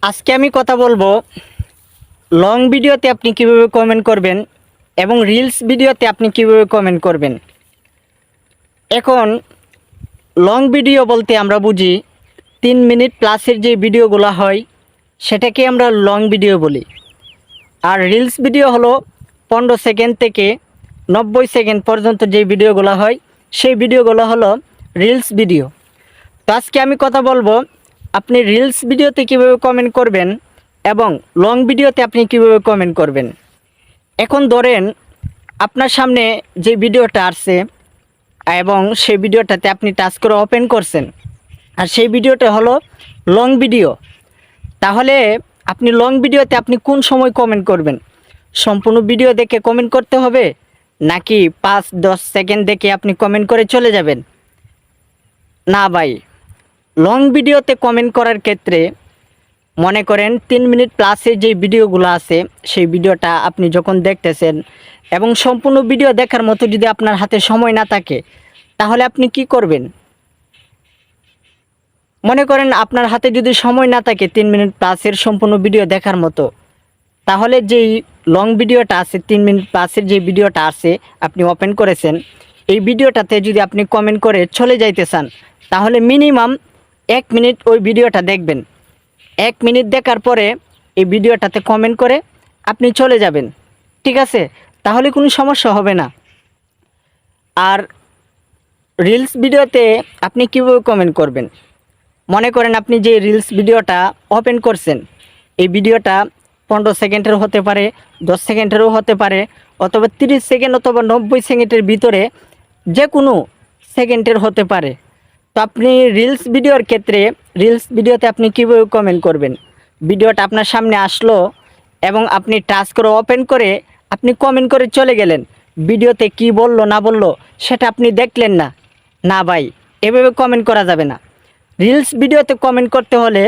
আজকে আমি কথা বলবো লং ভিডিওতে আপনি কিভাবে কমেন্ট করবেন এবং রিলস ভিডিওতে আপনি কিভাবে কমেন্ট করবেন। এখন লং ভিডিও বলতে আমরা বুঝি 3 মিনিট প্লাসের যে ভিডিওগুলো হয় সেটাকে আমরা লং ভিডিও বলি। আর রিলস ভিডিও হলো 15 সেকেন্ড থেকে 90 সেকেন্ড পর্যন্ত যে ভিডিওগুলো হয় সেই ভিডিওগুলো হলো রিলস ভিডিও। তো আজকে আমি কথা বলবো আপনি রিলস ভিডিওতে কীভাবে কমেন্ট করবেন এবং লং ভিডিওতে আপনি কীভাবে কমেন্ট করবেন। এখন ধরেন আপনার সামনে যে ভিডিওটা আসছে এবং সেই ভিডিওটাতে আপনি টাচ করে ওপেন করছেন আর সেই ভিডিওটা হলো লং ভিডিও। তাহলে আপনি লং ভিডিওতে আপনি কোন সময় কমেন্ট করবেন? সম্পূর্ণ ভিডিও দেখে কমেন্ট করতে হবে নাকি 5-10 সেকেন্ড দেখে আপনি কমেন্ট করে চলে যাবেন? না ভাই, লং ভিডিওতে কমেন্ট করার ক্ষেত্রে মনে করেন 3 মিনিট প্লাসের যে ভিডিওগুলো আছে সেই ভিডিওটা আপনি যখন দেখতেছেন এবং সম্পূর্ণ ভিডিও দেখার মতো যদি আপনার হাতে সময় না থাকে তাহলে আপনি কি করবেন? মনে করেন আপনার হাতে যদি সময় না থাকে 3 মিনিট প্লাসের সম্পূর্ণ ভিডিও দেখার মতো, তাহলে যেই লং ভিডিওটা আছে 3 মিনিট প্লাসের যে ভিডিওটা আছে আপনি ওপেন করেছেন, এই ভিডিওটাতে যদি আপনি কমেন্ট করে চলে যাইতে চান তাহলে মিনিমাম 1 মিনিট ওই ভিডিওটা দেখবেন। 1 মিনিট দেখার পরে এই ভিডিওটাতে কমেন্ট করে আপনি চলে যাবেন, ঠিক আছে? তাহলে কোনো সমস্যা হবে না। আর রিলস ভিডিওতে আপনি কীভাবে কমেন্ট করবেন? মনে করেন আপনি যে রিলস ভিডিওটা ওপেন করছেন এই ভিডিওটা 15 সেকেন্ডের হতে পারে, 10 সেকেন্ডেরও হতে পারে, অথবা 30 সেকেন্ড অথবা 90 সেকেন্ডের ভিতরে যে কোনো সেকেন্ডের হতে পারে। তো আপনি রিলস ভিডিওর ক্ষেত্রে রিলস ভিডিওতে আপনি কীভাবে কমেন্ট করবেন? ভিডিওটা আপনার সামনে আসলো এবং আপনি টাচ করে ওপেন করে আপনি কমেন্ট করে চলে গেলেন, ভিডিওতে কি বললো না বললো সেটা আপনি দেখলেন না। না ভাই, এভাবে কমেন্ট করা যাবে না। রিলস ভিডিওতে কমেন্ট করতে হলে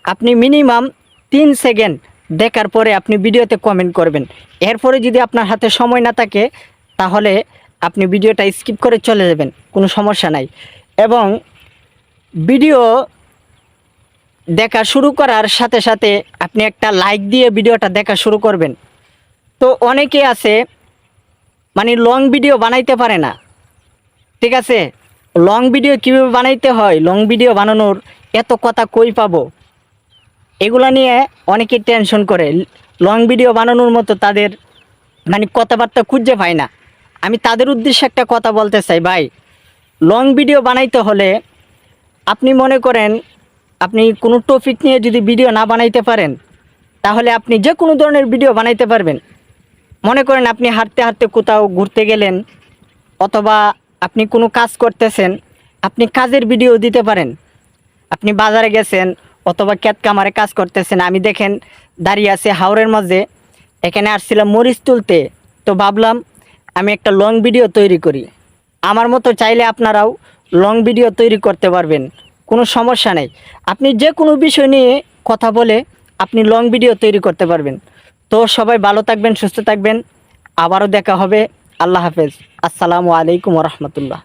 আপনি মিনিমাম 3 সেকেন্ড দেখার পরে আপনি ভিডিওতে কমেন্ট করবেন। এরপরে যদি আপনার হাতে সময় না থাকে তাহলে আপনি ভিডিওটা স্কিপ করে চলে যাবেন, কোনো সমস্যা নাই। এবং ভিডিও দেখা শুরু করার সাথে সাথে আপনি একটা লাইক দিয়ে ভিডিওটা দেখা শুরু করবেন। তো অনেকে আছে মানে লং ভিডিও বানাইতে পারে না, ঠিক আছে? লং ভিডিও কীভাবে বানাইতে হয়, লং ভিডিও বানানোর এত কথা কই পাবো, এগুলো নিয়ে অনেকে টেনশন করে। লং ভিডিও বানানোর মতো তাদের মানে কথাবার্তা খুঁজে পায় না। আমি তাদের উদ্দেশ্যে একটা কথা বলতে চাই, ভাই লং ভিডিও বানাইতে হলে আপনি মনে করেন আপনি কোনো টপিক নিয়ে যদি ভিডিও না বানাইতে পারেন তাহলে আপনি যে কোনো ধরনের ভিডিও বানাইতে পারবেন। মনে করেন আপনি হাঁটতে হাঁটতে কোথাও ঘুরতে গেলেন অথবা আপনি কোনো কাজ করতেছেন, আপনি কাজের ভিডিও দিতে পারেন। আপনি বাজারে গেছেন অথবা ক্ষেত কামারে কাজ করতেছেন, আমি দেখেন দাঁড়িয়ে আছে হাওরের মাঝে, এখানে আসছিলাম মরিচ তুলতে, তো ভাবলাম আমি একটা লং ভিডিও তৈরি করি। আমার মতো চাইলে আপনারাও লং ভিডিও তৈরি করতে পারবেন, কোনো সমস্যা নেই। আপনি যে কোনো বিষয় নিয়ে কথা বলে আপনি লং ভিডিও তৈরি করতে পারবেন। তো সবাই ভালো থাকবেন, সুস্থ থাকবেন, আবারও দেখা হবে। আল্লাহ হাফেজ। আসসালামু আলাইকুম ওয়া রাহমাতুল্লাহ।